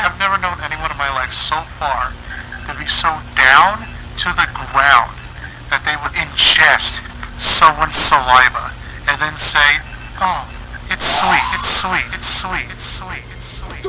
have never known anyone in my life so far to be so down to the ground that they would ingest someone's saliva and then say, "Oh, it's sweet, it's sweet, it's sweet, it's sweet, it's sweet."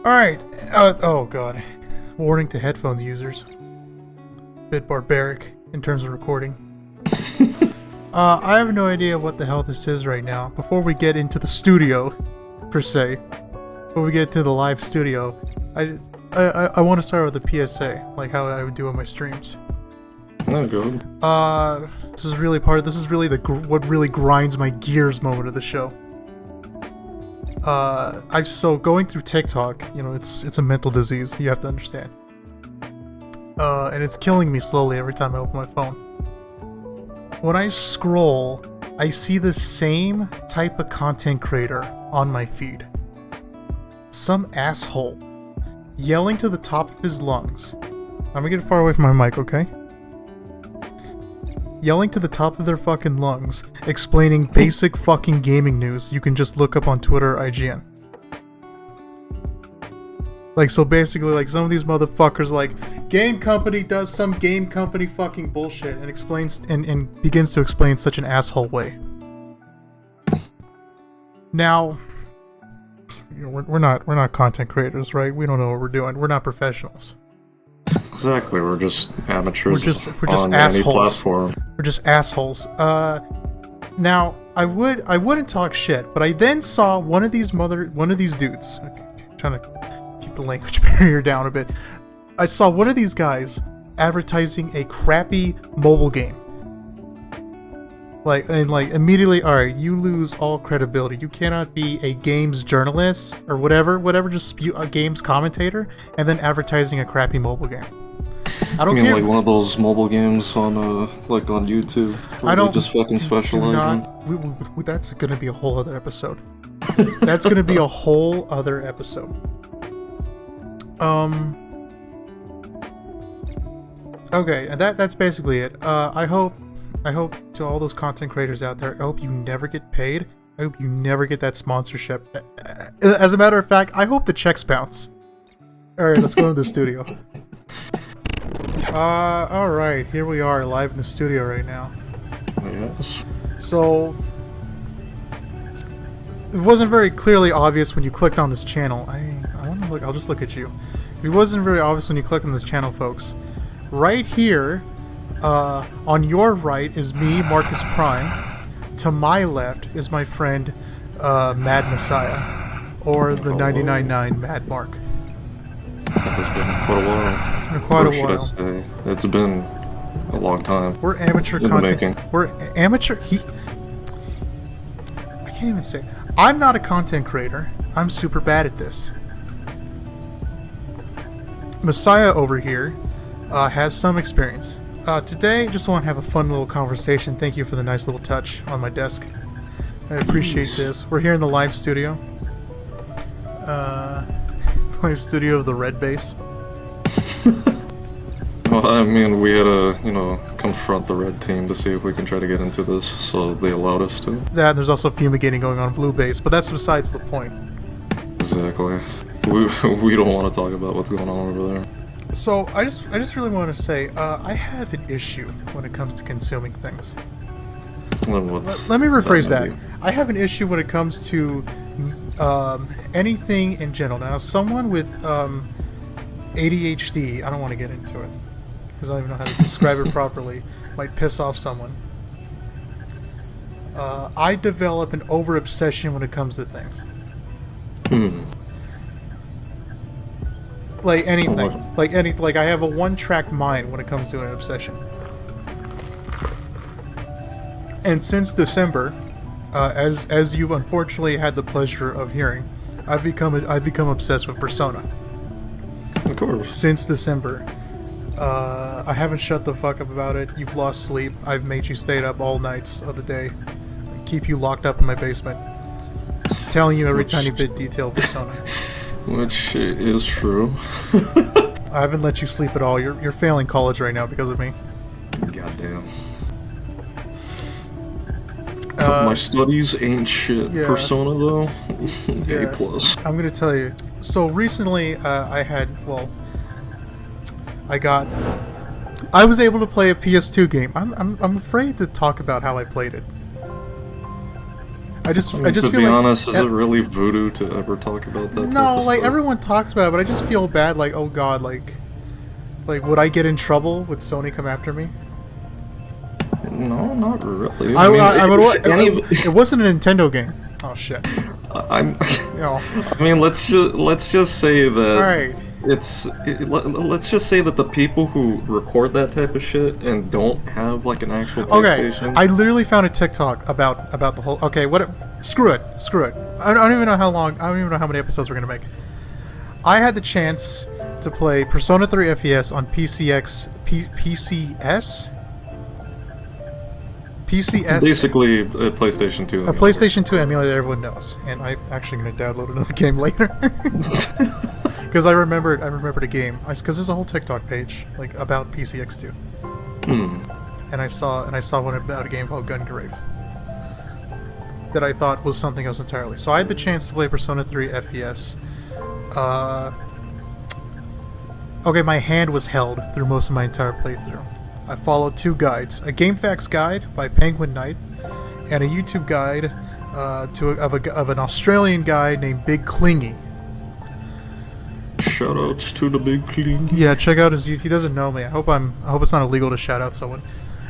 Alright, oh god. Warning to headphone users. Bit barbaric in terms of recording. I have no idea what the hell this is right now. Before we get into the studio, per se, before we get to the live studio, I want to start with a PSA, like how I would do on my streams. Oh, good. This is really what really grinds my gears moment of the show. So going through TikTok, you know, it's a mental disease, you have to understand. And it's killing me slowly every time I open my phone. When I scroll, I see the same type of content creator on my feed. Some asshole yelling to the top of his lungs. I'm gonna get far away from my mic, okay? Yelling to the top of their fucking lungs, explaining basic fucking gaming news you can just look up on Twitter or IGN. Like, so basically, like, some of these motherfuckers, like, game company does some game company fucking bullshit and explains, and begins to explain such an asshole way. Now, you know, we're not content creators, right? We don't know what we're doing. We're not professionals. Exactly, we're just amateurs. We're just on assholes. Any platform. We're just assholes. Now I wouldn't talk shit, but I then saw one of these dudes. Okay, trying to keep the language barrier down a bit. I saw one of these guys advertising a crappy mobile game. Like immediately, alright, you lose all credibility. You cannot be a games journalist or whatever, just a games commentator, and then advertising a crappy mobile game. I don't care. Like one of those mobile games on like on YouTube. I don't just fucking specialize in. That's gonna be a whole other episode. That's gonna be a whole other episode. Okay, and that's basically it. I hope to all those content creators out there, I hope you never get paid. I hope you never get that sponsorship. As a matter of fact, I hope the checks bounce. Alright, let's go into the studio. Alright, here we are live in the studio right now. Yes. So, it wasn't very clearly obvious when you clicked on this channel. I want to look, I'll just look at you. It wasn't very obvious when you clicked on this channel, folks. Right here, on your right is me, Markis Prime. To my left is my friend, Mad Messiah, or the 99.9 Mad Mark. It's been quite a while. It's been quite a while. I say? It's been a long time. We're amateur in content. the making. We're amateur. I can't even say. I'm not a content creator. I'm super bad at this. Messiah over here has some experience. Today, just want to have a fun little conversation. Thank you for the nice little touch on my desk. I appreciate this. We're here in the live studio. Live studio of the Red Base. Well, I mean, we had to, confront the red team to see if we can try to get into this, so they allowed us to. Yeah, there's also fumigating going on Blue Base, but that's besides the point. Exactly. We don't want to talk about what's going on over there. So, I just really want to say, I have an issue when it comes to consuming things. Let me rephrase that. I have an issue when it comes to anything in general. Now, someone with ADHD, I don't want to get into it, because I don't even know how to describe it properly, might piss off someone. I develop an over-obsession when it comes to things. Like anything. Like I have a one-track mind when it comes to an obsession. And since December, as you've unfortunately had the pleasure of hearing, I've become obsessed with Persona. Of course. Since December. I haven't shut the fuck up about it. You've lost sleep. I've made you stay up all nights of the day. Keep you locked up in my basement. Telling you every tiny bit detail of Persona. Which is true. I haven't let you sleep at all. You're failing college right now because of me. Goddamn. My studies ain't shit. Yeah. Persona though, Yeah. A+. I'm gonna tell you. So recently, I was able to play a PS2 game. I'm afraid to talk about how I played it. I just to feel be like honest, is it really voodoo to ever talk about that? No, like stuff? everyone talks about it, but I just feel bad. Like, oh god, like would I get in trouble? Would Sony come after me? No, not really. It wasn't a Nintendo game. Oh shit. I mean, let's just say that. All right. Let's just say that the people who record that type of shit and don't have like an actual PlayStation. Okay, I literally found a TikTok about the whole. Okay, screw it. I don't even know how long. I don't even know how many episodes we're gonna make. I had the chance to play Persona 3 FES on PCS. Basically, a PlayStation 2 emulator. A PlayStation 2 emulator everyone knows, and I'm actually going to download another game later because I remembered a game. Because there's a whole TikTok page like about PCX2, and I saw one about a game called Gungrave that I thought was something else entirely. So I had the chance to play Persona 3 FES. Okay, my hand was held through most of my entire playthrough. I followed two guides: a GameFAQs guide by Penguin Knight, and a YouTube guide of an Australian guy named Big Clingy. Shoutouts to the Big Clingy. Yeah, check out his. He doesn't know me. I hope it's not illegal to shout out someone.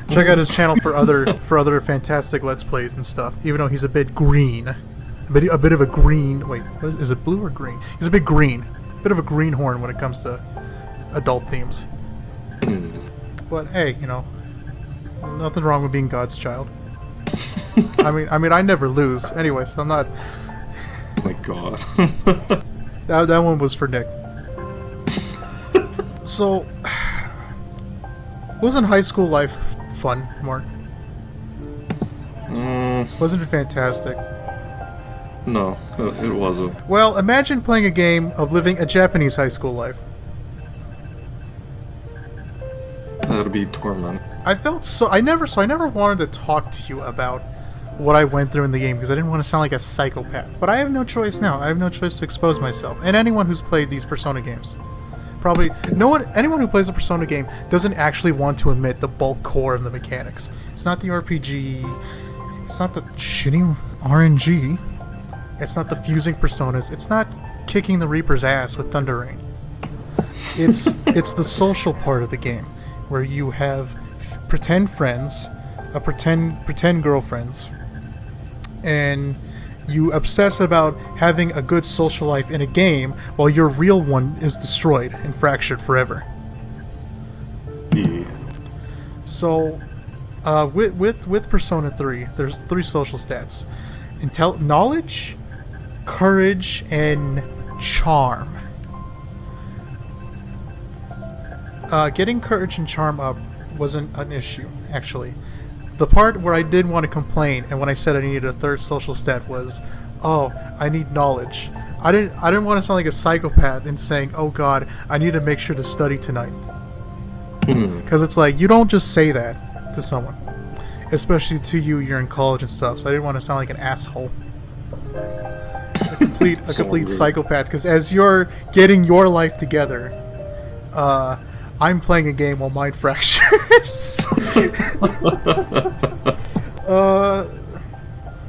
Check out his channel for other fantastic Let's Plays and stuff. Even though he's a bit green, a bit of a green. Wait, is it blue or green? He's a bit green, bit of a greenhorn when it comes to adult themes. But hey, nothing wrong with being God's child. I mean, I never lose. Anyway, so I'm not. Oh my god. that one was for Nick. So, wasn't high school life fun, Mark? Wasn't it fantastic? No, it wasn't. Well, imagine playing a game of living a Japanese high school life. That'd be torment. I never wanted to talk to you about what I went through in the game because I didn't want to sound like a psychopath. But I have no choice now. I have no choice to expose myself. And anyone who's played these Persona games, anyone who plays a Persona game doesn't actually want to admit the bulk core of the mechanics. It's not the RPG. It's not the shitty RNG. It's not the fusing personas. It's not kicking the Reaper's ass with Thunder Rain. It's the social part of the game, where you have pretend friends, pretend girlfriends, and you obsess about having a good social life in a game while your real one is destroyed and fractured forever. Yeah. So, with Persona 3, there's 3 social stats: knowledge, courage, and charm. Getting courage and charm up wasn't an issue, actually. The part where I did want to complain, and when I said I needed a 3rd social stat, was, oh, I need knowledge. I didn't want to sound like a psychopath in saying, oh god, I need to make sure to study tonight. Because it's like, you don't just say that to someone. Especially to you're in college and stuff, so I didn't want to sound like an asshole. A complete psychopath, because as you're getting your life together, I'm playing a game while mine fractures.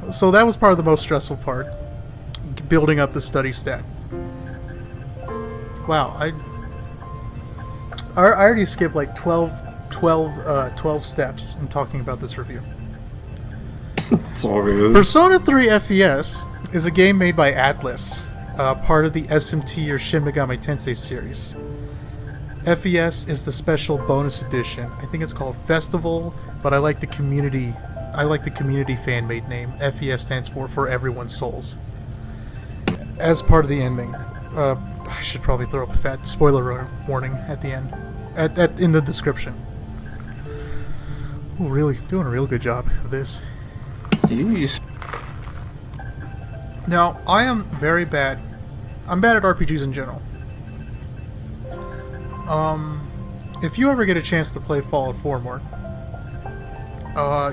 So that was part of the most stressful part, building up the study stat. Wow, I already skipped like 12 steps in talking about this review. It's all good. Persona 3 FES is a game made by Atlus, part of the SMT or Shin Megami Tensei series. FES is the special bonus edition. I think it's called Festival, but I like the community fan-made name. FES stands for Everyone's Souls. As part of the ending. I should probably throw up a fat spoiler warning at the end. In the description. Ooh, really doing a real good job of this. Jeez. Now, I am very bad. I'm bad at RPGs in general. If you ever get a chance to play Fallout 4 more,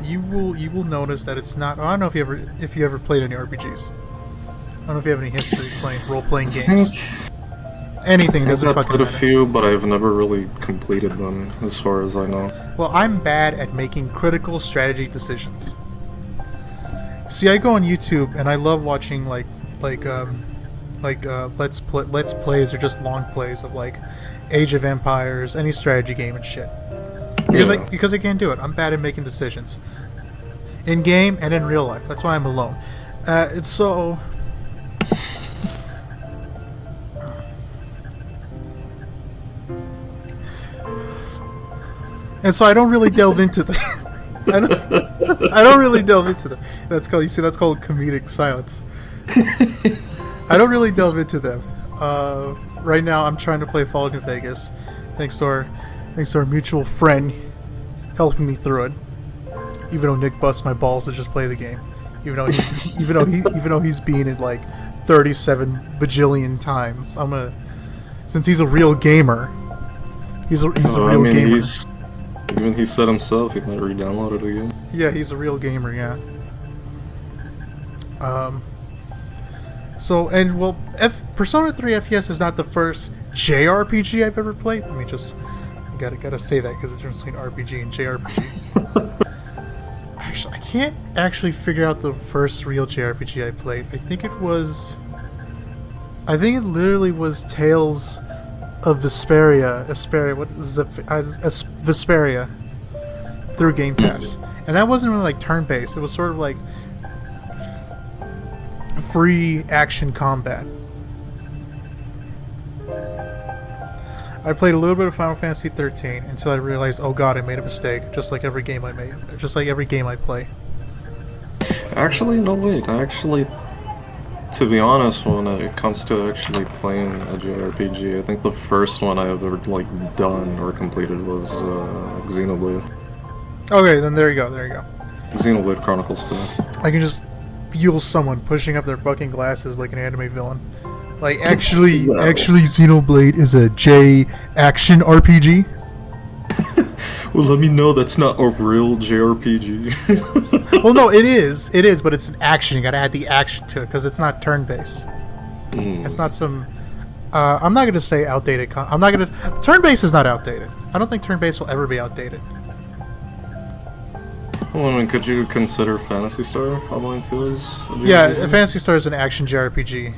you will notice that it's not. I don't know if you ever played any RPGs. I don't know if you have any history playing role-playing games. Anything doesn't fucking matter. I've played a few, but I've never really completed them, as far as I know. Well, I'm bad at making critical strategy decisions. See, I go on YouTube and I love watching let's plays or just long plays of like Age of Empires, any strategy game and shit. Because I can't do it. I'm bad at making decisions. In game and in real life. That's why I'm alone. It's so. And so I don't really delve into them. I don't really delve into them. That's called comedic silence. I don't really delve into them. Right now I'm trying to play Fallout New Vegas. Thanks to our mutual friend helping me through it. Even though Nick busts my balls to just play the game. Even though he's beaten it like 37 bajillion times. Since he's a real gamer. He's a real gamer. Even he said himself he might re-download it again. Yeah, he's a real gamer, yeah. Persona 3 FES is not the first JRPG I've ever played. Let me just gotta say that because it's between RPG and JRPG. Actually, I can't actually figure out the first real JRPG I played. I think it literally was Tales of Vesperia, Vesperia, through Game Pass, and that wasn't really like turn-based. It was sort of like free action combat. I played a little bit of Final Fantasy 13 until I realized, oh god, I made a mistake. Just like every game I play. Actually, no wait. To be honest, when it comes to actually playing a JRPG, I think the first one I ever done or completed was Xenoblade. Okay, then there you go. Xenoblade Chronicles 2. I can just feel someone pushing up their fucking glasses like an anime villain. Like, actually, Xenoblade is a J action RPG. Well, let me know that's not a real JRPG. Well, no, it is, but it's an action. You gotta add the action to it, because it's not turn-based. It's not some... I'm not gonna say outdated... Turn-based is not outdated. I don't think turn-based will ever be outdated. Well, I mean, could you consider Phantasy Star Online 2 as a JRPG? Yeah, Phantasy Star is an action JRPG.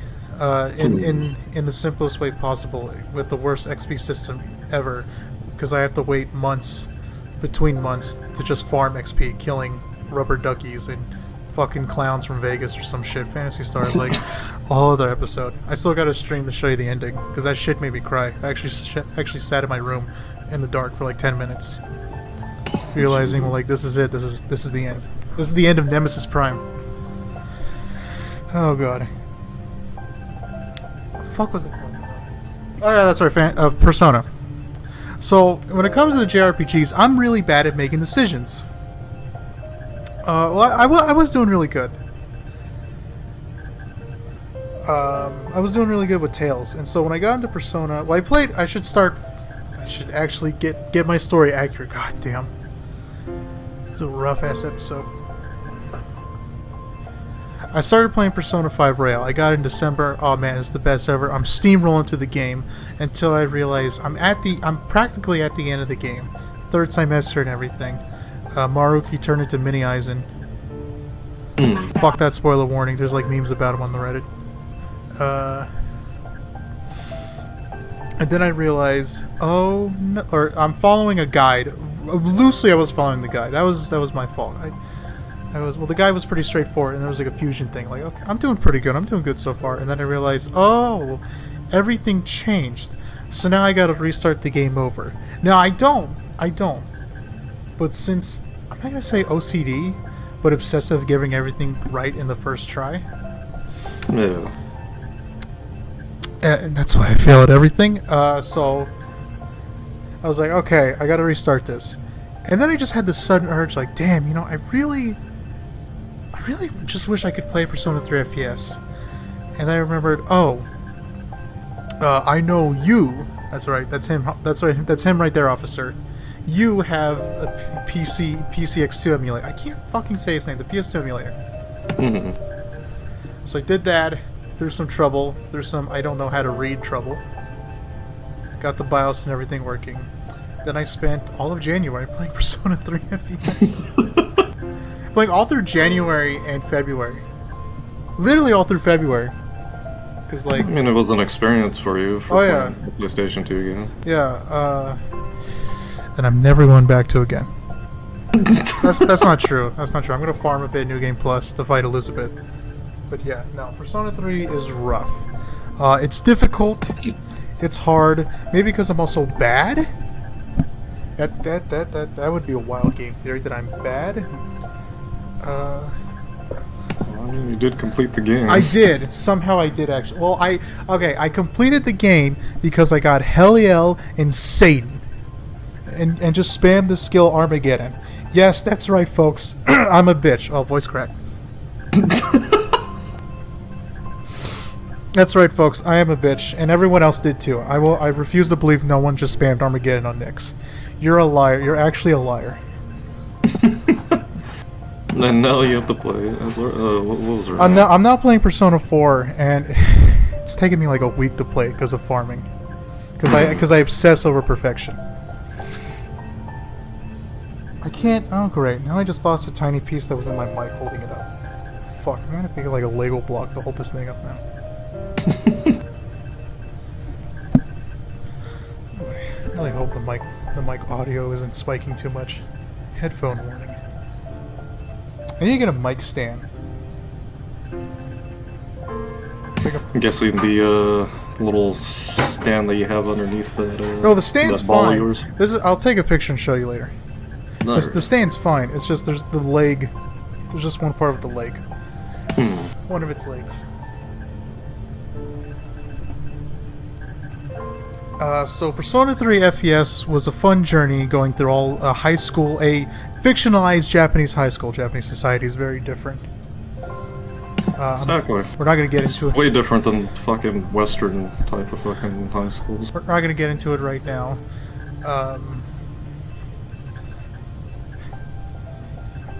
In the simplest way possible, with the worst XP system ever, because I have to wait between months to just farm XP, killing rubber duckies and fucking clowns from Vegas or some shit. Phantasy Star is like a whole other episode. I still got a stream to show you the ending, because that shit made me cry. I actually sat in my room in the dark for like 10 minutes, realizing, well, like, this is it. This is the end. This is the end of Nemesis Prime. Oh god. Fuck was it called? Oh yeah, that's right. Persona. So when it comes to the JRPGs, I'm really bad at making decisions. I was doing really good. I was doing really good with Tales, and so when I got into Persona, I should actually get my story accurate. God damn, it's a rough ass episode. I started playing Persona 5 Royal. I got in December. Oh man, it's the best ever. I'm steamrolling through the game until I realize I'm practically at the end of the game. Third semester and everything. Maruki turned into Mini Aizen. Fuck that spoiler warning. There's like memes about him on the Reddit. And then I realize, I'm following a guide. Loosely, I was following the guide. That was my fault. the guy was pretty straightforward, and there was like a fusion thing. Like, okay, I'm doing pretty good. I'm doing good so far. And then I realized, oh, everything changed. So now I gotta restart the game over. Now I don't. But since I'm not gonna say OCD, but obsessive, giving everything right in the first try. Yeah. And that's why I fail at everything. So I was like, okay, I gotta restart this. And then I just had this sudden urge, like, damn, you know, I really just wish I could play Persona 3 FPS. And I remembered, oh, I know you. That's right. That's him. That's right. That's him right there, officer. You have a PCX2 emulator. I can't fucking say his name. The PS2 emulator. Mm-hmm. So I did that. There's some trouble. There's some I don't know how to read trouble. Got the BIOS and everything working. Then I spent all of January playing Persona 3 FPS. Playing all through January and February. Literally all through February. Cause like, I mean, it was an experience for you for yeah. the PlayStation 2 game. Yeah, and I'm never going back to again. That's not true. That's not true. I'm gonna farm a bit New Game Plus to fight Elizabeth. But yeah, no, Persona 3 is rough. It's difficult. It's hard. Maybe because I'm also bad. That would be a wild game theory that I'm bad. Well, I mean, you did complete the game. I did. Somehow I did actually. Well, I completed the game because I got Heliel and Satan. And just spammed the skill Armageddon. Yes, that's right, folks. I'm a bitch. Oh, voice crack. That's right, folks. I am a bitch, and everyone else did too. I refuse to believe no one just spammed Armageddon on Nyx. You're a liar. You're actually a liar. And now you have to play. What was it? I'm now playing Persona 4, and it's taken me like a week to play because of farming. Because I obsess over perfection. I can't. Oh, great. Now I just lost a tiny piece that was in my mic holding it up. Fuck. I'm gonna make it like a Lego block to hold this thing up now. I really hope the mic audio isn't spiking too much. Headphone warning. I need to get a mic stand. I'm guessing the little stand that you have underneath that. No, the stand's that ball of fine. yours. I'll take a picture and show you later. No. The stand's fine. It's just there's the leg. There's just one part of the leg. One of its legs. So Persona 3 FES was a fun journey going through all high school, a fictionalized Japanese high school. Japanese society is very different. Exactly. We're not going to get into it. Way different than fucking Western type of fucking high schools. We're not going to get into it right now.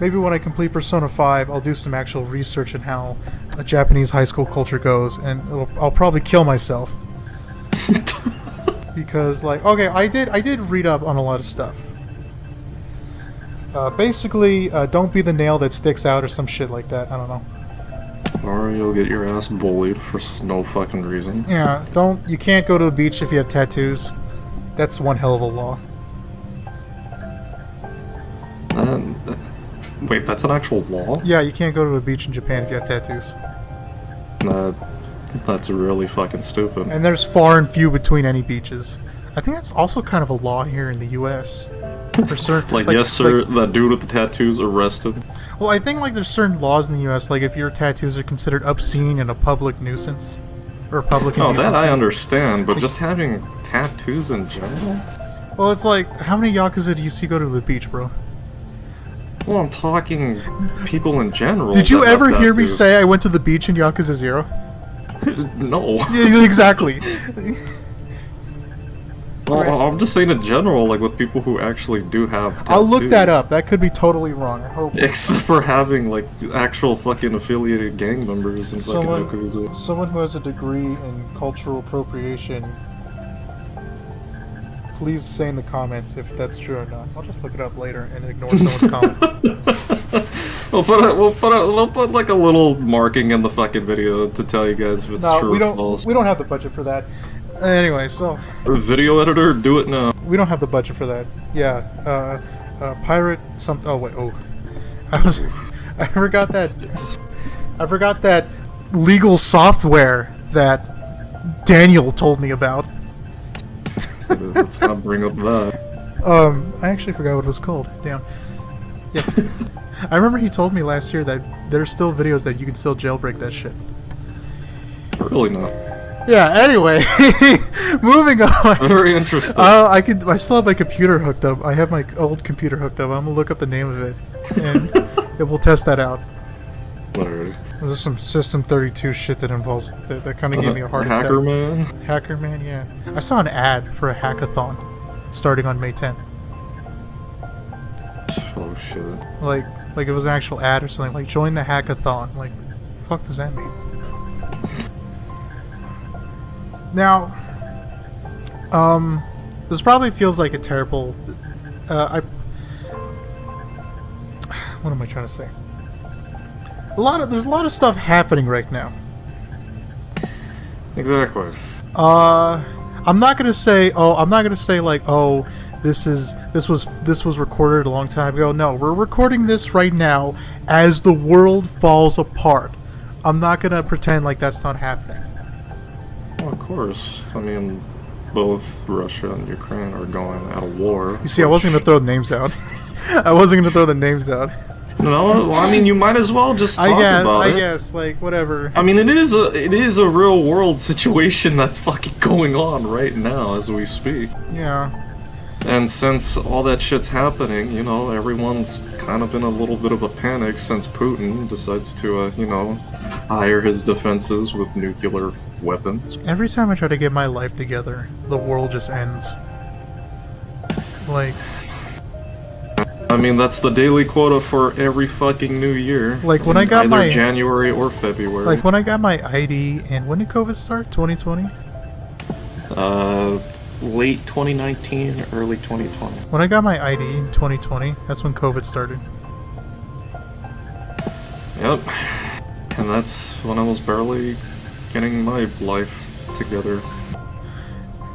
Maybe when I complete Persona 5, I'll do some actual research on how a Japanese high school culture goes, and I'll probably kill myself. Because, like, okay, I did read up on a lot of stuff. Basically, don't be the nail that sticks out or some shit like that. I don't know. Or you'll get your ass bullied for no fucking reason. Yeah, you can't go to the beach if you have tattoos. That's one hell of a law. Wait, that's an actual law? Yeah, you can't go to a beach in Japan if you have tattoos. That's really fucking stupid. And there's far and few between any beaches. I think that's also kind of a law here in the U.S. For certain, yes, sir, that dude with the tattoos arrested. Well, I think like there's certain laws in the U.S. like if your tattoos are considered obscene and a public nuisance or a public indecency. Oh, that I understand, but just having tattoos in general. Well, it's like how many yakuza do you see go to the beach, bro? Well, I'm talking people in general. Did you ever hear me say I went to the beach in Yakuza 0? No. Yeah, exactly. Well, I'm just saying in general, like with people who actually do have tattoos. I'll look that up. That could be totally wrong. I hope. Except for having like actual fucking affiliated gang members and fucking Yakuza. Someone who has a degree in cultural appropriation. Please say in the comments if that's true or not. I'll just look it up later and ignore someone's comment. We'll put like a little marking in the fucking video to tell you guys if it's true or false. We don't have the budget for that. Anyway, so... Video editor, do it now. We don't have the budget for that. Yeah, pirate... Oh, wait, oh. I I forgot that. I forgot that legal software that Daniel told me about. Let's not bring up that. I actually forgot what it was called. Damn. Yeah. I remember he told me last year that there's still videos that you can still jailbreak that shit. Really not. Yeah, anyway, moving on. Very interesting. I still have my computer hooked up. I have my old computer hooked up. I'm gonna look up the name of it, and we'll test that out. Alright. There's some System 32 shit that involves that kind of gave me a heart attack. Hacker Man? Hacker Man, yeah. I saw an ad for a hackathon starting on May 10th. Oh shit. Like it was an actual ad or something. Like, join the hackathon. Like, the fuck does that mean? Now, this probably feels like a terrible. What am I trying to say? There's a lot of stuff happening right now. Exactly. I'm not gonna say like, oh, this was recorded a long time ago. No, we're recording this right now as the world falls apart. I'm not gonna pretend like that's not happening. Well, of course. I mean, both Russia and Ukraine are going at a war. You see, I wasn't gonna throw names out. I wasn't gonna throw the names out. No, well, I mean, you might as well just talk about it. I guess, like, whatever. I mean, it is a real world situation that's fucking going on right now as we speak. Yeah. And since all that shit's happening, you know, everyone's kind of in a little bit of a panic since Putin decides to, you know, hire his defenses with nuclear weapons. Every time I try to get my life together, the world just ends. Like... I mean, that's the daily quota for every fucking new year. Like, when I got either my... January or February. Like, when I got my ID, and when did COVID start? 2020? Late 2019, early 2020. When I got my ID in 2020, that's when COVID started. Yep. And that's when I was barely getting my life together.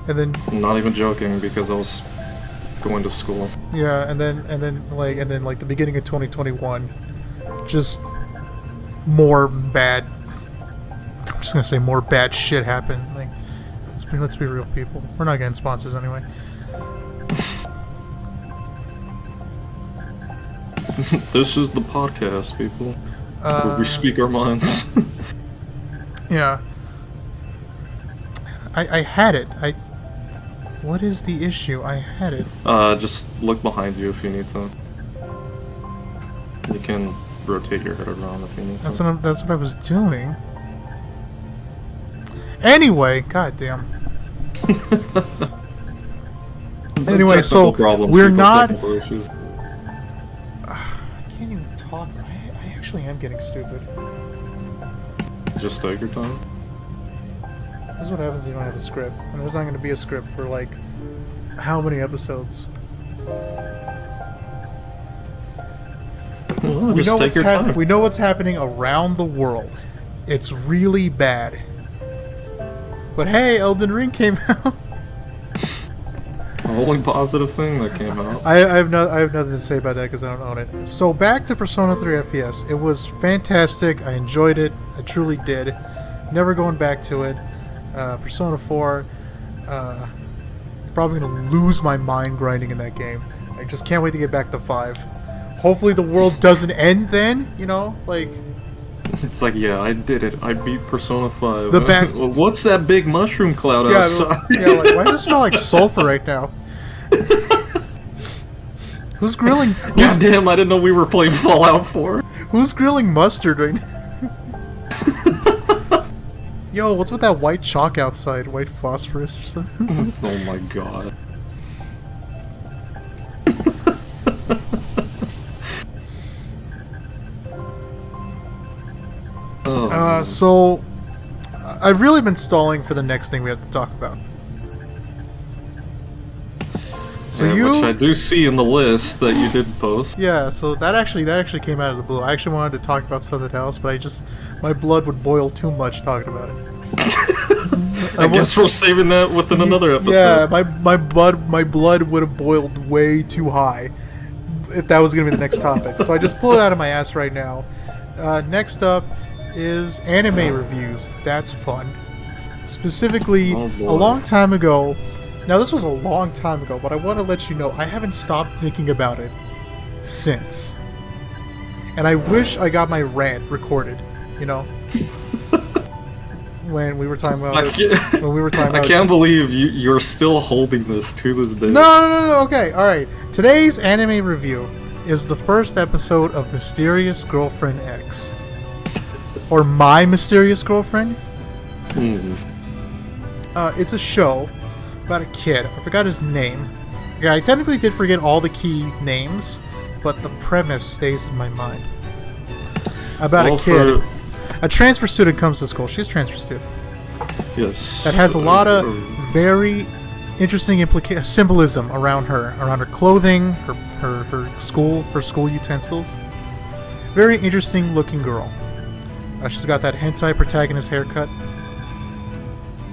And then... I'm not even joking, because I was going to school. Yeah, and then the beginning of 2021, just more bad. I'm just gonna say more bad shit happened. Like, let's be real, people. We're not getting sponsors anyway. This is the podcast, people. Where we speak our minds. Yeah. I had it. What is the issue? I had it. Just look behind you if you need to. You can rotate your head around if you need to. That's what I was doing. Anyway, goddamn. Anyway, so we're not. I can't even talk. I actually am getting stupid. Just take your time. This is what happens when you don't have a script. And there's not going to be a script for, like, how many episodes? Well, we know what's happening around the world. It's really bad. But hey, Elden Ring came out. The only positive thing that came out. I have nothing to say about that because I don't own it. So back to Persona 3 FES. It was fantastic. I enjoyed it. I truly did. Never going back to it. Persona 4, probably gonna lose my mind grinding in that game. I just can't wait to get back to 5. Hopefully the world doesn't end then, you know? Like... It's like, yeah, I did it. I beat Persona 5. What's that big mushroom cloud outside? Yeah, like, why does it smell like sulfur right now? Who's grilling... God damn, I didn't know we were playing Fallout 4. Who's grilling mustard right now? Yo, what's with that white chalk outside? White phosphorus or something? Oh my god. So I've really been stalling for the next thing we have to talk about. So yeah, which I do see in the list that you did post. Yeah, so that actually came out of the blue. I actually wanted to talk about something else, but my blood would boil too much talking about it. I guess we're saving that within another episode. Yeah, my blood would have boiled way too high. if that was gonna be the next topic. So I just pulled it out of my ass right now. Next up is anime reviews. That's fun. Specifically, a long time ago. Now this was a long time ago, but I want to let you know I haven't stopped thinking about it since. And I wish I got my rant recorded. You know. When we were talking about I can't believe you're still holding this to this day. No. Okay, all right. Today's anime review is the first episode of Mysterious Girlfriend X, or My Mysterious Girlfriend. It's a show about a kid. I forgot his name. Yeah, I technically did forget all the key names, but the premise stays in my mind. About a kid. A transfer student comes to school. She's a transfer student. Yes. That has a lot of very interesting symbolism around her clothing, her school utensils. Very interesting looking girl. She's got that hentai protagonist haircut.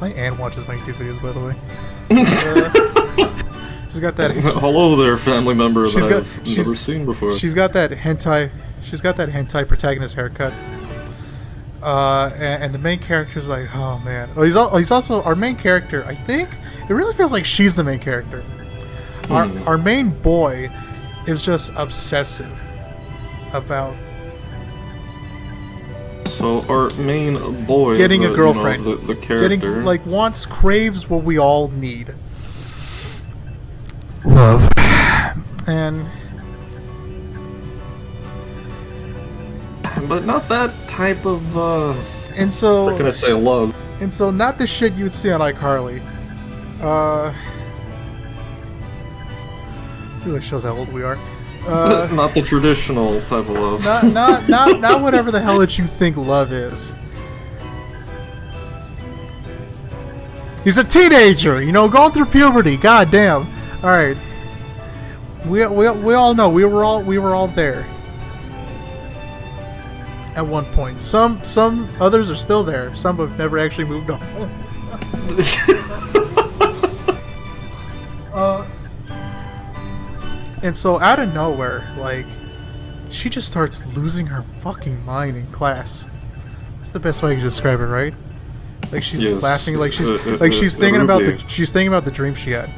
My aunt watches my YouTube videos, by the way. She's got that. Hello there, family member that I've never seen before. She's got that hentai. She's got that hentai protagonist haircut. And the main character's like, oh man. Oh, he's also our main character. I think it really feels like she's the main character. Our main boy is just obsessive about. So our main boy getting a girlfriend, the character, craves what we all need: love, and. But not that type of, and so... What can I say, love? And so, not the shit you would see on iCarly. Really shows how old we are. Not the traditional type of love. Not whatever the hell that you think love is. He's a teenager, you know, going through puberty. God damn. All right. We all know we were all there. At one point, some others are still there. Some have never actually moved on. And so out of nowhere, like, she just starts losing her fucking mind in class. That's the best way I can describe it, right? Like she's laughing, like she's thinking about the dream she had.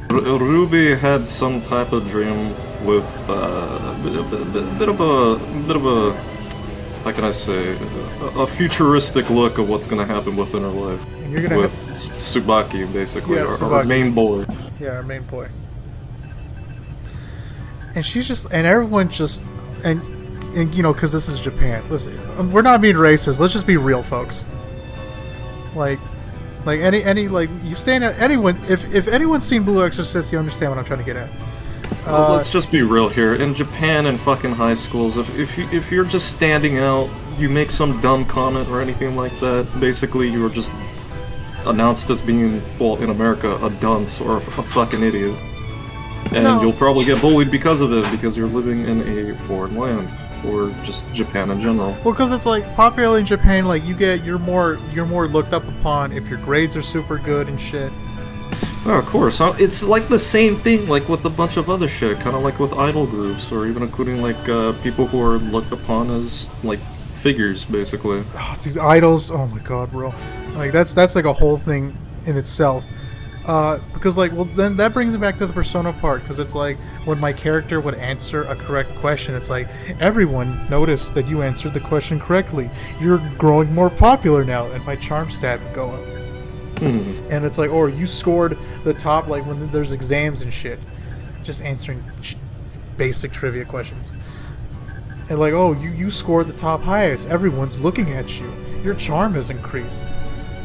Ruby had some type of dream with a bit of a. How can I say, a futuristic look of what's going to happen within her life. And you're gonna with Tsubaki, basically, Tsubaki. Our main boy. Yeah, our main boy. And she's just, and everyone just, and you know, because this is Japan. Listen, we're not being racist. Let's just be real, folks. Like any you stand at anyone. If anyone's seen Blue Exorcist, you understand what I'm trying to get at. Let's just be real here. In Japan and fucking high schools, if you're just standing out, you make some dumb comment or anything like that, basically you are just announced as being, well, in America, a dunce or a fucking idiot. And you'll probably get bullied because of it, because you're living in a foreign land, or just Japan in general. Well, because it's like, popularly in Japan, like, you're more looked up upon if your grades are super good and shit. Oh, of course. It's like the same thing, like with a bunch of other shit, kind of like with idol groups, or even including like people who are looked upon as like figures, basically. Oh, dude, idols! Oh my god, bro! Like that's like a whole thing in itself. Because like, well, then that brings it back to the persona part, because it's like when my character would answer a correct question, it's like everyone noticed that you answered the question correctly. You're growing more popular now, and my charm stat would go up. And it's like, or you scored the top, like when there's exams and shit, just answering basic trivia questions. And like, oh, you scored the top highest. Everyone's looking at you. Your charm has increased.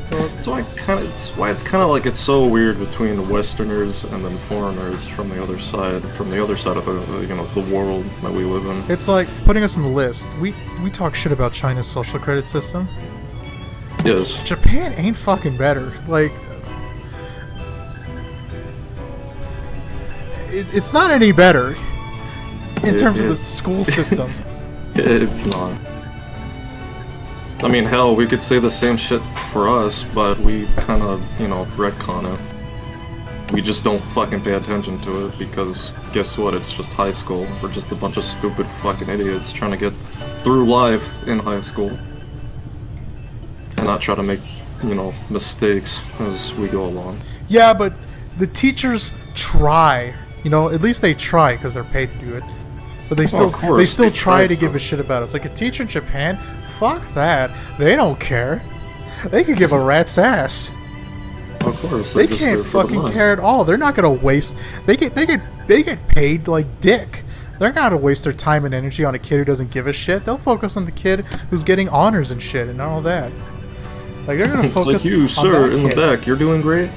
So it's why it's kind of like it's so weird between the Westerners and then foreigners from the other side of the world that we live in. It's like putting us on the list. We talk shit about China's social credit system. Yes. Japan ain't fucking better. Like, it's not any better in terms of the school system. It's not. I mean, hell, we could say the same shit for us, but we kind of, retcon it. we just don't fucking pay attention to it because guess what? It's just high school. We're just a bunch of stupid fucking idiots trying to get through life in high school and not try to make, you know, mistakes as we go along. Yeah, but the teachers try. You know, at least they try because they're paid to do it. But they still try to give a shit about us. Like a teacher in Japan, fuck that. They don't care. They could give a rat's ass. Of course, they can't fucking care at all. They're not gonna waste. They get paid like dick. They're not gonna waste their time and energy on a kid who doesn't give a shit. They'll focus on the kid who's getting honors and shit and all that. Like they're gonna focus. It's like you, sir, in the back. You're doing great.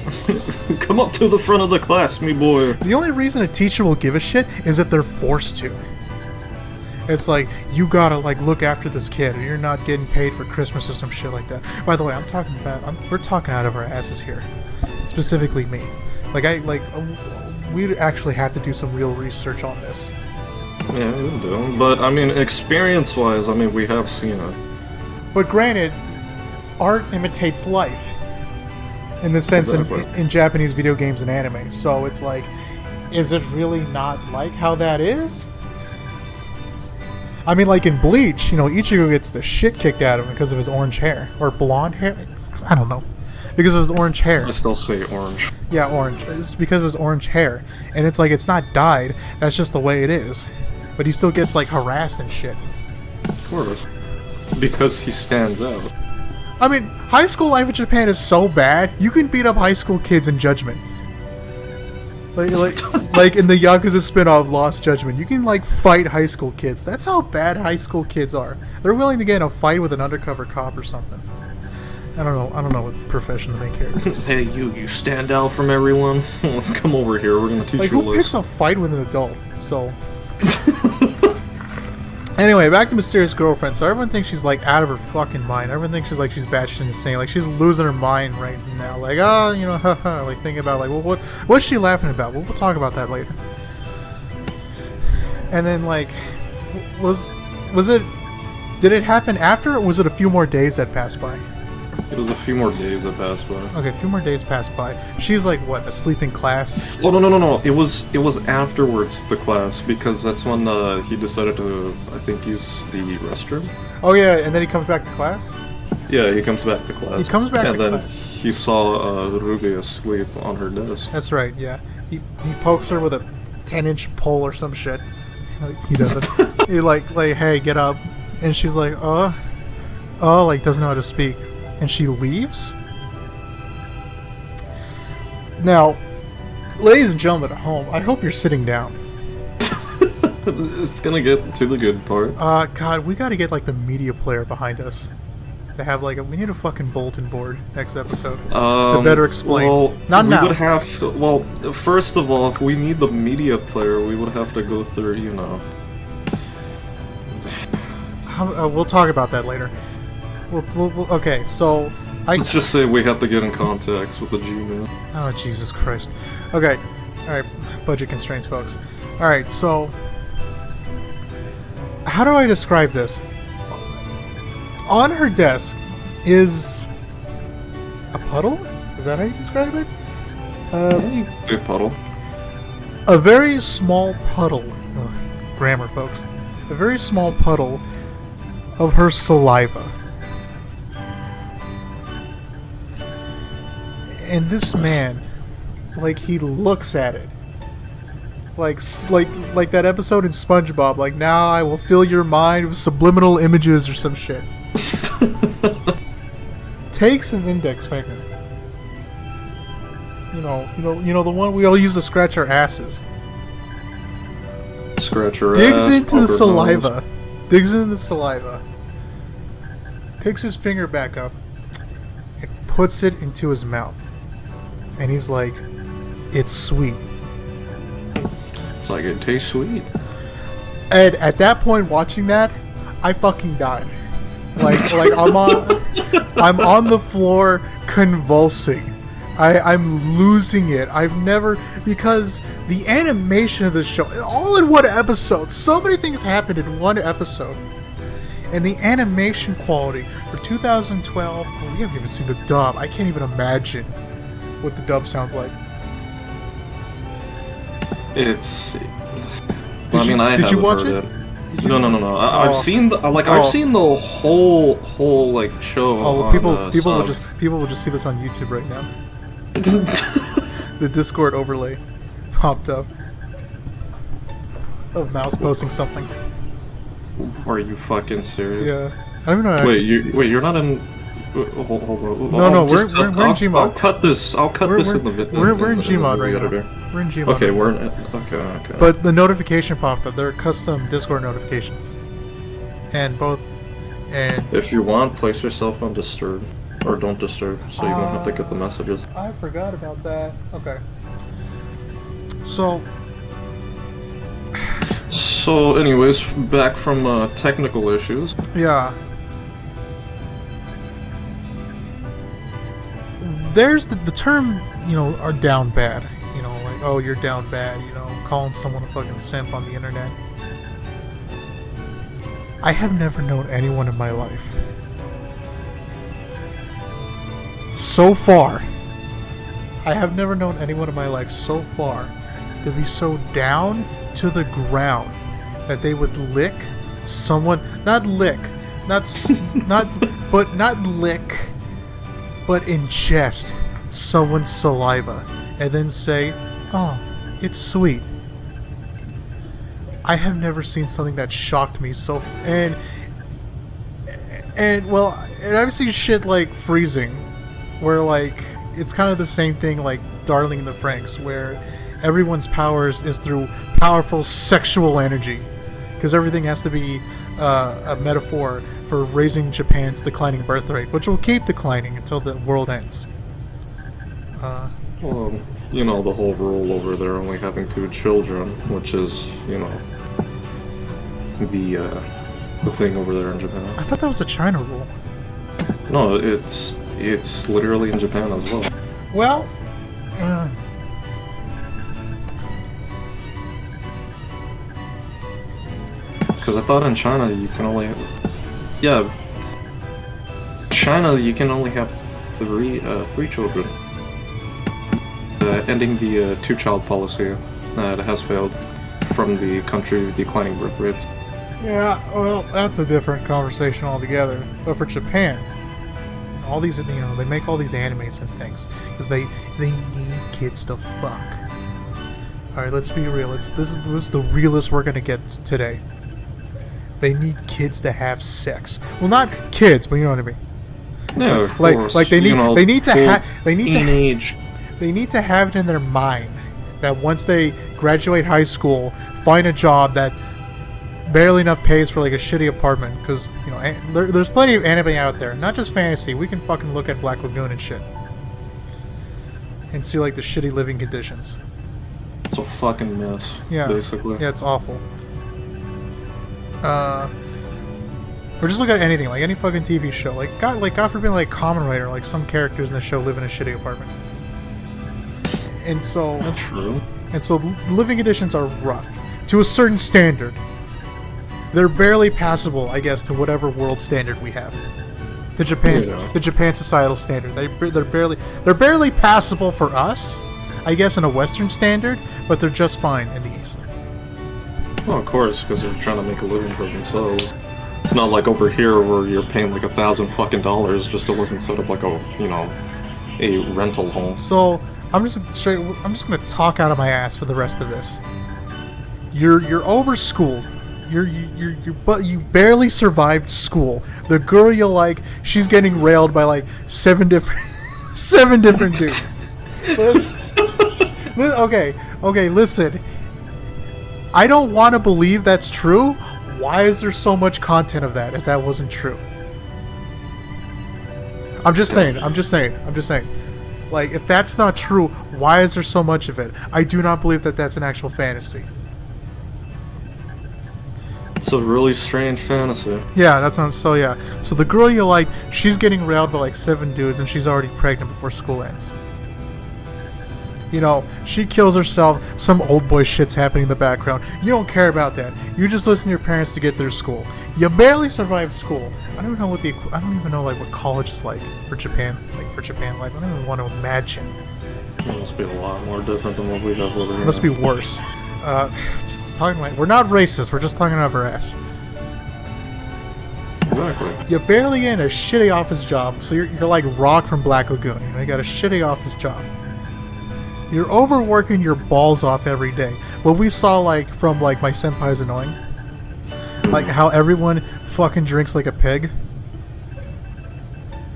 Come up to the front of the class, me boy. The only reason a teacher will give a shit is if they're forced to. It's like, you gotta like look after this kid, or you're not getting paid for Christmas or some shit like that. By the way, we're talking out of our asses here, specifically me. We actually have to do some real research on this. Yeah, we do. But I mean, experience-wise, I mean, we have seen it. But granted, art imitates life, in the sense in Japanese video games and anime. So it's like, is it really not like how that is? I mean, like in Bleach, you know, Ichigo gets the shit kicked out of him because of his orange hair. Or blonde hair? I don't know. Because of his orange hair. I still say orange. Yeah, orange. It's because of his orange hair. And it's like, it's not dyed. That's just the way it is. But he still gets, like, harassed and shit. Of course. Because he stands out. I mean, high school life in Japan is so bad, you can beat up high school kids in Judgment. Like in the Yakuza spin-off Lost Judgment, you can like fight high school kids. That's how bad high school kids are. They're willing to get in a fight with an undercover cop or something. I don't know what profession the main character is. Hey, you stand out from everyone. Come over here. We're gonna teach like, you. Who picks a fight with an adult? So. Anyway, back to Mysterious Girlfriend. So everyone thinks she's like out of her fucking mind. Everyone thinks she's batshit insane. Like she's losing her mind right now. Like, you know, haha. Like thinking about like, well, what's she laughing about? We'll talk about that later. And then like, was it? Did it happen after, or was it a few more days that passed by? It was a few more days that passed by. Okay, a few more days passed by. She's like, what, asleep in class? Oh, no. It was afterwards, the class, because that's when he decided to, I think, use the restroom. Oh, yeah, and then he comes back to class? Yeah, he comes back to class. He comes back to class. And then he saw Ruby asleep on her desk. That's right, yeah. He pokes her with a 10-inch pole or some shit. He doesn't. He like, hey, get up. And she's like, like, doesn't know how to speak. And she leaves? Now, ladies and gentlemen at home, I hope you're sitting down. It's gonna get to the good part. God, we gotta get, like, the media player behind us. To have, like, we need a fucking bulletin board next episode. To better explain. Well, Not we now. would have to, well, first of all, if we need the media player, we would have to go through, you know. We'll talk about that later. Okay, so let's just say we have to get in contact with the Gmail. Oh, Jesus Christ. Okay, alright, budget constraints, folks. Alright, so how do I describe this? On her desk is a puddle? Is that how you describe it? A puddle. A very small puddle. Ugh, grammar, folks. A very small puddle of her saliva. And this man, like, he looks at it. Like that episode in SpongeBob, like, now I will fill your mind with subliminal images or some shit. Takes his index finger. You know the one we all use to scratch our asses. Scratch her Digs ass. into the saliva. Digs into the saliva. Picks his finger back up and puts it into his mouth. And he's like, it's sweet. It's like, it tastes sweet. And at that point, watching that, I fucking died. Like I'm on the floor convulsing. I'm losing it. Because the animation of this show, all in one episode, so many things happened in one episode. And the animation quality for 2012, we haven't even seen the dub. I can't even imagine what the dub sounds like. It's. Did I mean, you, I did you haven't watch heard it? it. No. I've seen the Oh. I've seen the whole like show. Oh, well, on, people will sub. just see this on YouTube right now. The Discord overlay popped up of Mouse posting something. Are you fucking serious? Yeah, I don't even know. You're not in. Hold on. No, we're in Gmod. I'll cut this. I'll cut this in the video. We're in Gmod right now. We're in Gmod. Okay, right we're now. in. Okay. But the notification popped up. They're custom Discord notifications, and both. And if you want, place yourself on disturb or don't disturb, so you won't have to get the messages. I forgot about that. Okay. So, anyways, back from technical issues. yeah. There's the term, are down bad. Like, oh, you're down bad, calling someone a fucking simp on the internet. I have never known anyone in my life so far. I have never known anyone in my life so far to be so down to the ground that they would lick someone, not lick, but ingest someone's saliva and then say, "Oh, it's sweet." I have never seen something that shocked me so. And I've seen shit like freezing, where like it's kind of the same thing like Darling in the Franxx, where everyone's powers is through powerful sexual energy, because everything has to be a metaphor for raising Japan's declining birth rate, which will keep declining until the world ends. Well, the whole rule over there only having 2 children, which is, the thing over there in Japan. I thought that was a China rule. No, it's literally in Japan as well. Well, because I thought in China you can only China you can only have 3 children. Ending the 2-child policy that has failed from the country's declining birth rates. yeah, well, that's a different conversation altogether. But for Japan, all these, they make all these animes and things because they need kids to fuck. All right, let's be real. This is the realest we're gonna get today. They need kids to have sex. Well, not kids, but you know what I mean. Yeah, of course. Like they need teenage. They need to have it in their mind that once they graduate high school, find a job that barely enough pays for like a shitty apartment, because there's plenty of anime out there, not just fantasy. We can fucking look at Black Lagoon and shit and see like the shitty living conditions. It's a fucking mess. Yeah, basically. Yeah, it's awful. Or just look at anything, like any fucking TV show. God forbid, like Kamen Rider, like some characters in the show live in a shitty apartment. And so, That's true. And so, living conditions are rough to a certain standard. They're barely passable, I guess, to whatever world standard we have. The Japan societal standard. They're barely passable for us, I guess, in a Western standard, but they're just fine in the East. Well, of course, because they're trying to make a living for themselves. It's not like over here where you're paying like $1,000 fucking just to live and set up like a rental home. So I'm just gonna talk out of my ass for the rest of this. You're overschooled. But you barely survived school. The girl you like, she's getting railed by like 7 different dudes. Okay, listen. I don't want to believe that's true. Why is there so much content of that if that wasn't true? I'm just saying. Like, if that's not true, why is there so much of it? I do not believe that that's an actual fantasy. It's a really strange fantasy. Yeah, that's what I'm... So, yeah. So the girl you like, she's getting railed by like 7 dudes and she's already pregnant before school ends. She kills herself. Some old boy shit's happening in the background. You don't care about that. You just listen to your parents to get through school. You barely survived school. I don't know like what college is like for Japan. Like I don't even want to imagine. It must be a lot more different than what we have over here. It must be worse. We're not racist. We're just talking out of our ass. Exactly. You're barely in a shitty office job, so you're like Rock from Black Lagoon. You got a shitty office job. You're overworking your balls off every day. What we saw, like, from, like, my senpai's annoying. Like, how everyone fucking drinks like a pig.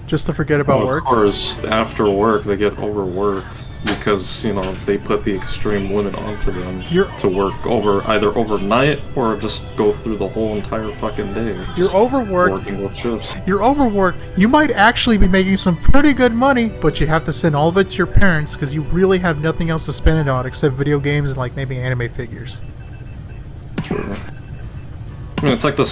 Just to forget about work. Of course, after work, they get overworked. Because, you know, they put the extreme limit onto them to work either overnight or just go through the whole entire fucking day. You're overworked. Working with shifts. You're overworked. You might actually be making some pretty good money, but you have to send all of it to your parents because you really have nothing else to spend it on except video games and, like, maybe anime figures. True. I mean, it's like the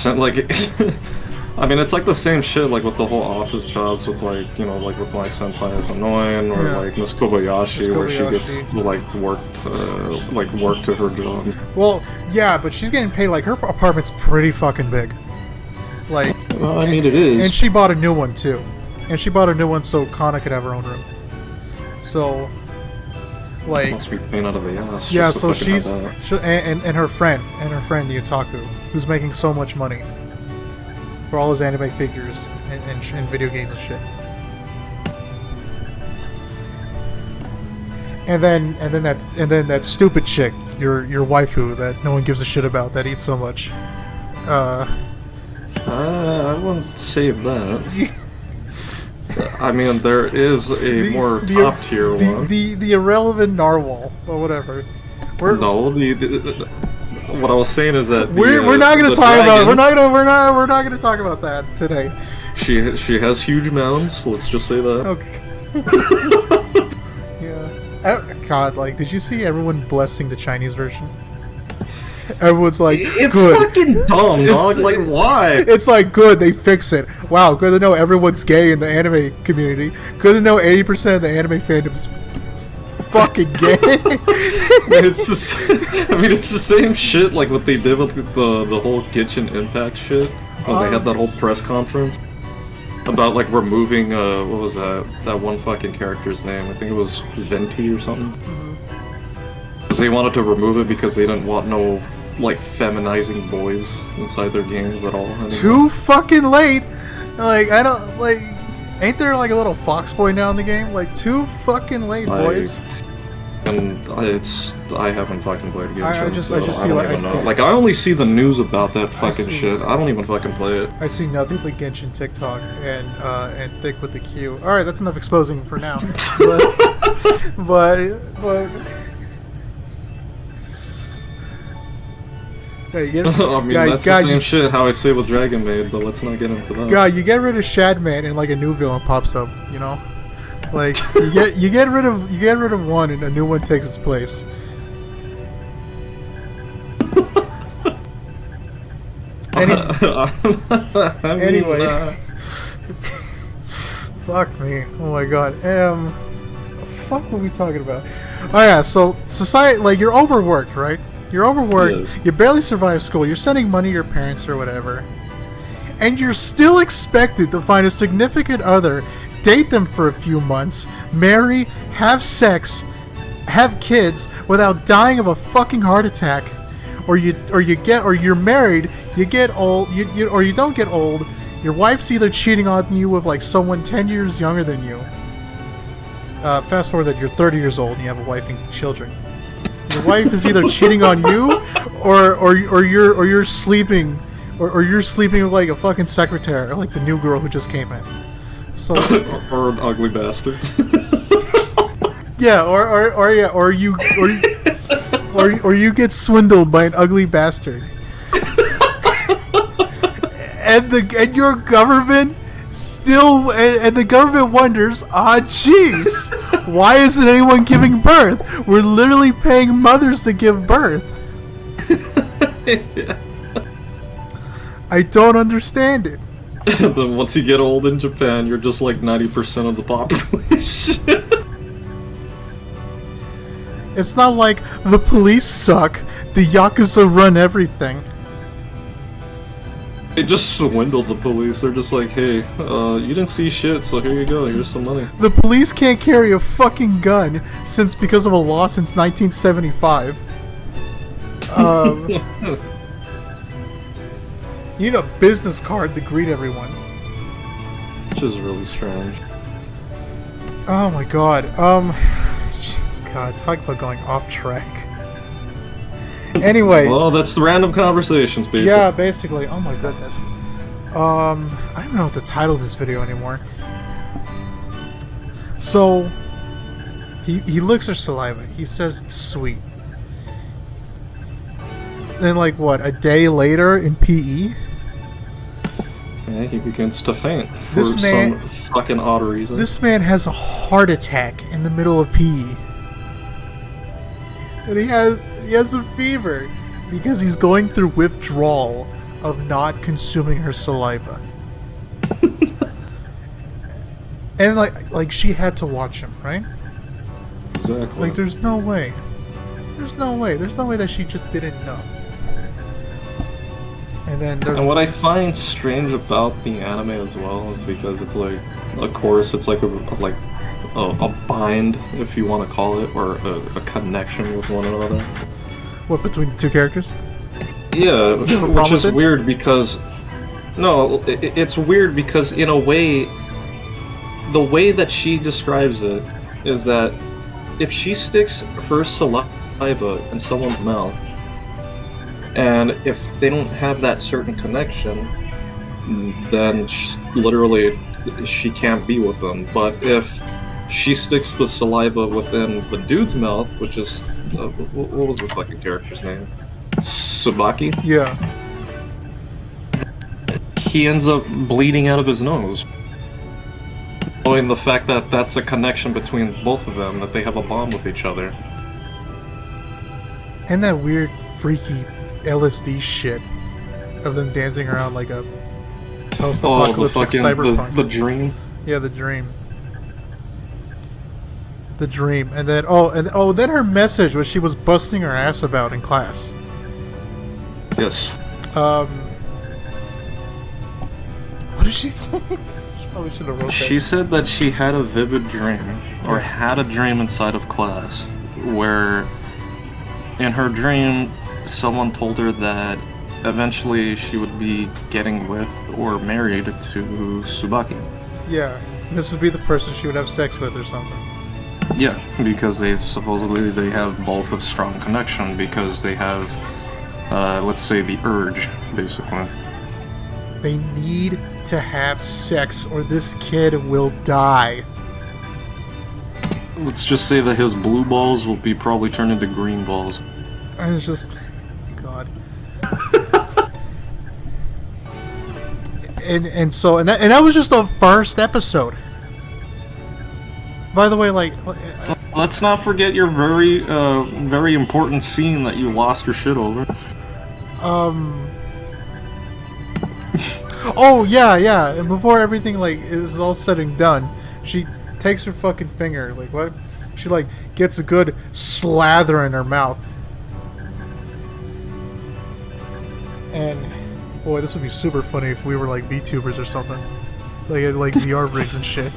I mean, it's like the same shit, like with the whole office jobs, with like, you know, like with my senpai is annoying, or like Miss Kobayashi, where she gets like work to her job. Well, yeah, but she's getting paid. Like her apartment's pretty fucking big. Like, well, I mean, it is. And she bought a new one too, and she bought a new one so Kana could have her own room. So, like, must be pain out of the ass. Yeah, so she's and her friend the otaku, who's making so much money for all his anime figures and video games and shit. And then that stupid chick, your waifu that no one gives a shit about, that eats so much. I wouldn't say that. I mean, there is a more top tier one. The irrelevant narwhal, but whatever. What I was saying is that we're not going to talk about we're not going to talk about that today. She has huge mounds. Let's just say that. Okay. Yeah. God, like, did you see everyone blessing the Chinese version? Everyone's like, it's good. Fucking dumb, dog. Like, why? It's like, good, they fix it. Wow, good to know everyone's gay in the anime community. Good to know 80% of the anime fandom's fucking gay. It's the same shit like what they did with the whole Genshin Impact shit when they had that whole press conference about like removing what was that one fucking character's name? I think it was Venti or something. Because they wanted to remove it because they didn't want no like feminizing boys inside their games at all anymore. Too fucking late. Like, I don't like. Ain't there like a little fox boy now in the game? Like, too fucking late, boys. And I haven't fucking played Genshin. I just see like I only see the news about that fucking shit. I don't even fucking play it. I see nothing but Genshin TikTok and thick with the Q. All right, that's enough exposing for now. but yeah, I mean, that's the same shit how I say with Dragon Maid, but let's not get into that. God, you get rid of Shadman and like a new villain pops up, you know? Like, you get rid of one and a new one takes its place. Anyway. Fuck me. Oh my god. Fuck, what are we talking about? Oh yeah, so society, like, you're overworked, right? You're overworked, yes. You barely survive school, you're sending money to your parents or whatever, and you're still expected to find a significant other, date them for a few months, marry, have sex, have kids without dying of a fucking heart attack, or you're married, you get old, or you don't get old, your wife's either cheating on you with like someone 10 years younger than you. Fast forward that you're 30 years old and you have a wife and children. Your wife is either cheating on you, or you're sleeping, or you're sleeping with like a fucking secretary, or like the new girl who just came in. So, or an ugly bastard. Yeah, or you get swindled by an ugly bastard. and your government still, and the government wonders, jeez, why isn't anyone giving birth? We're literally paying mothers to give birth. Yeah. I don't understand it. Then once you get old in Japan, you're just like 90% of the population. It's not like the police suck, the Yakuza run everything. They just swindle the police. They're just like, hey, you didn't see shit, so here you go, here's some money. The police can't carry a fucking gun because of a law since 1975. You need a business card to greet everyone. Which is really strange. Oh my god. God, talk about going off track. Anyway. Well, that's the random conversations, basically. Yeah, basically. Oh my goodness. I don't know what to title this video anymore. So, he licks her saliva. He says it's sweet. Then, like, what, a day later in PE? Yeah, he begins to faint for some fucking odd reason. This man has a heart attack in the middle of PE. And he has a fever because he's going through withdrawal of not consuming her saliva. And like she had to watch him, right? Exactly. Like there's no way. There's no way that she just didn't know. And what I find strange about the anime as well is because it's like, of course, it's like a bind, if you want to call it, or a connection with one another. What, between the two characters? Yeah, which is weird because... No, it's weird because in a way, the way that she describes it is that if she sticks her saliva in someone's mouth, and if they don't have that certain connection, then literally she can't be with them. But if she sticks the saliva within the dude's mouth, which is... what was the fucking character's name? Tsubaki? Yeah. He ends up bleeding out of his nose. Knowing the fact that that's a connection between both of them, that they have a bond with each other. And that weird, freaky LSD shit of them dancing around like a post-apocalyptic cyberpunk. The dream? Yeah, the dream. The dream. And then, then her message, what she was busting her ass about in class. Yes. What did she say? She probably should have wrote that. She said that she had a vivid dream, or had a dream inside of class, where in her dream, someone told her that eventually she would be getting with or married to Tsubaki. Yeah, this would be the person she would have sex with or something. Yeah, because they have both a strong connection, because they have, let's say, the urge, basically. They need to have sex or this kid will die. Let's just say that his blue balls will be probably turned into green balls. I was just... God. and that was just the first episode. By the way, like... Let's not forget your very, very important scene that you lost your shit over. Oh, yeah. And before everything, like, is all said and done, she takes her fucking finger, like, what? She, like, gets a good slather in her mouth. And, boy, this would be super funny if we were, like, VTubers or something. Like, had, like, VR rigs and shit.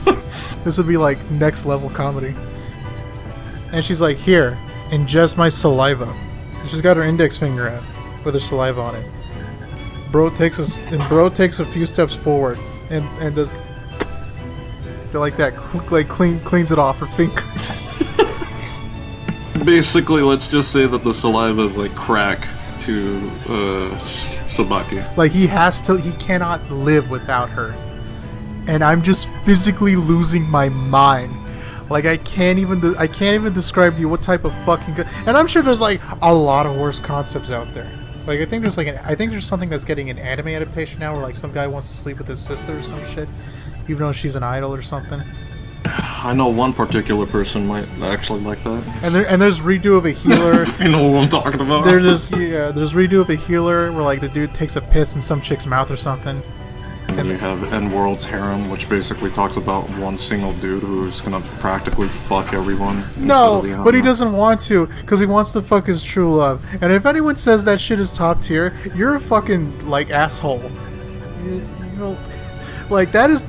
This would be, like, next level comedy. And she's like, here, ingest my saliva. And she's got her index finger out with her saliva on it. Bro takes a few steps forward and does like that, like cleans it off her finger. Basically, let's just say that the saliva is like crack to Tsubaki. Like he cannot live without her, and I'm just physically losing my mind. Like I can't even describe to you what type of fucking. And I'm sure there's like a lot of worse concepts out there. Like I think there's something that's getting an anime adaptation now, where like some guy wants to sleep with his sister or some shit, even though she's an idol or something. I know one particular person might actually like that. And there's redo of a healer. You know what I'm talking about. There's redo of a healer where like the dude takes a piss in some chick's mouth or something. And you have N-World's Harem, which basically talks about one single dude who's gonna practically fuck everyone. No, but he doesn't want to, because he wants to fuck his true love. And if anyone says that shit is top tier, you're a fucking, like, asshole. You know, like, that is...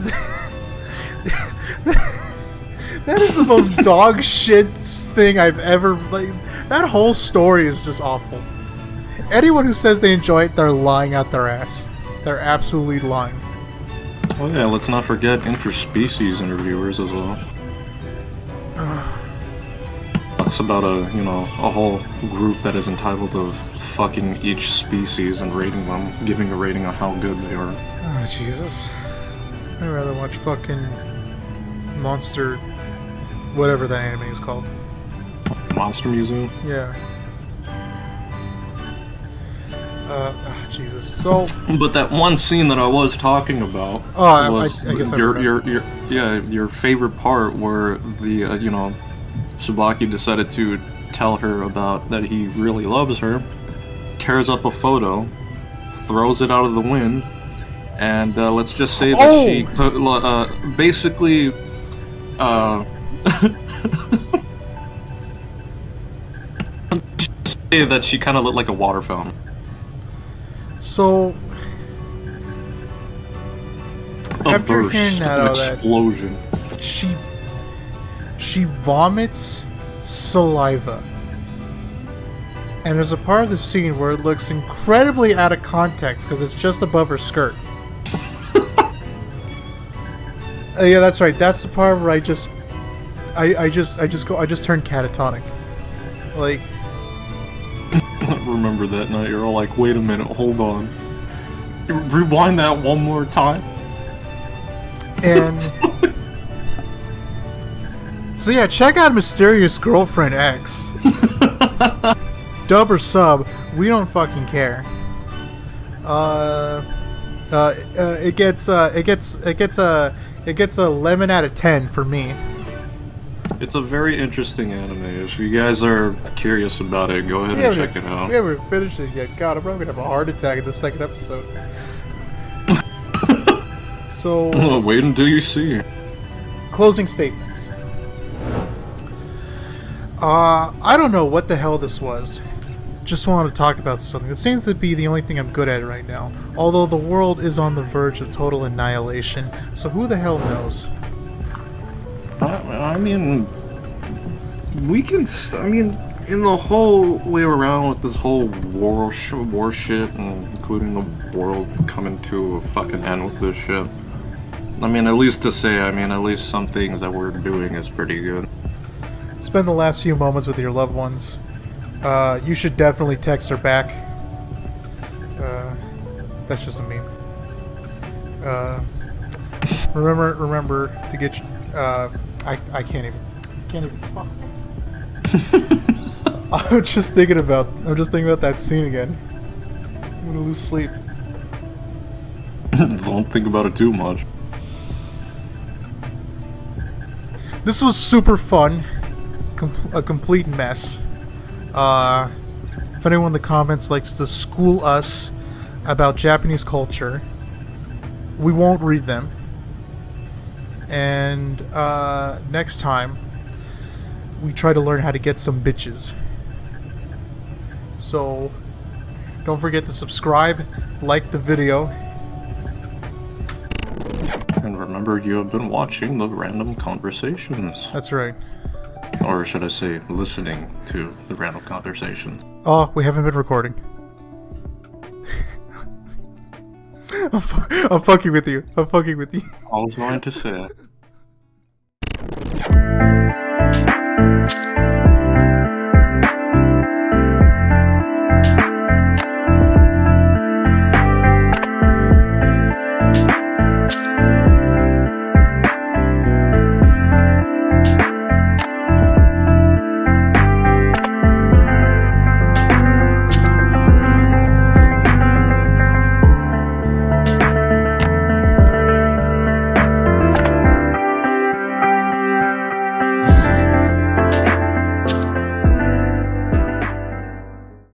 that is the most dog shit thing I've ever... Like, that whole story is just awful. Anyone who says they enjoy it, they're lying out their ass. They're absolutely lying. Oh yeah, let's not forget interspecies interviewers as well. Talks about a whole group that is entitled of fucking each species and rating them, giving a rating on how good they are. Oh Jesus! I'd rather watch fucking Monster, whatever that anime is called. Monster Museum. Yeah. Jesus. So. But that one scene that I was talking about was I guess your favorite part where the Tsubaki decided to tell her about that he really loves her, tears up a photo, throws it out of the wind, and let's just say that she basically say that she kind of looked like a water fountain. So, after hearing an explosion. She vomits saliva. And there's a part of the scene where it looks incredibly out of context because it's just above her skirt. Yeah, that's right. That's the part where I just turn catatonic. Like, I remember that night. You're all like, "Wait a minute, hold on. Rewind that one more time." And so yeah, check out Mysterious Girlfriend X. Dub or sub, we don't fucking care. It gets a lemon out of 10 for me. It's a very interesting anime. If you guys are curious about it, go ahead and check it out. We haven't finished it yet. God, I'm probably gonna have a heart attack in the second episode. So wait until you see. Closing statements. I don't know what the hell this was. Just wanted to talk about something. It seems to be the only thing I'm good at right now. Although the world is on the verge of total annihilation, so who the hell knows? I mean, we can. I mean, in the whole way around with this whole war shit, and including the world coming to a fucking end with this shit. I mean, at least some things that we're doing is pretty good. Spend the last few moments with your loved ones. You should definitely text her back. That's just a meme. Remember to get. I can't even talk. I'm just thinking about that scene again. I'm gonna lose sleep. Don't think about it too much. This was super fun. A complete mess. If anyone in the comments likes to school us about Japanese culture, we won't read them. And next time, we try to learn how to get some bitches. So, don't forget to subscribe, like the video. And remember, you have been watching the Random Conversations. That's right. Or should I say, listening to the Random Conversations. Oh, we haven't been recording. I'm fucking with you. I was going to say it.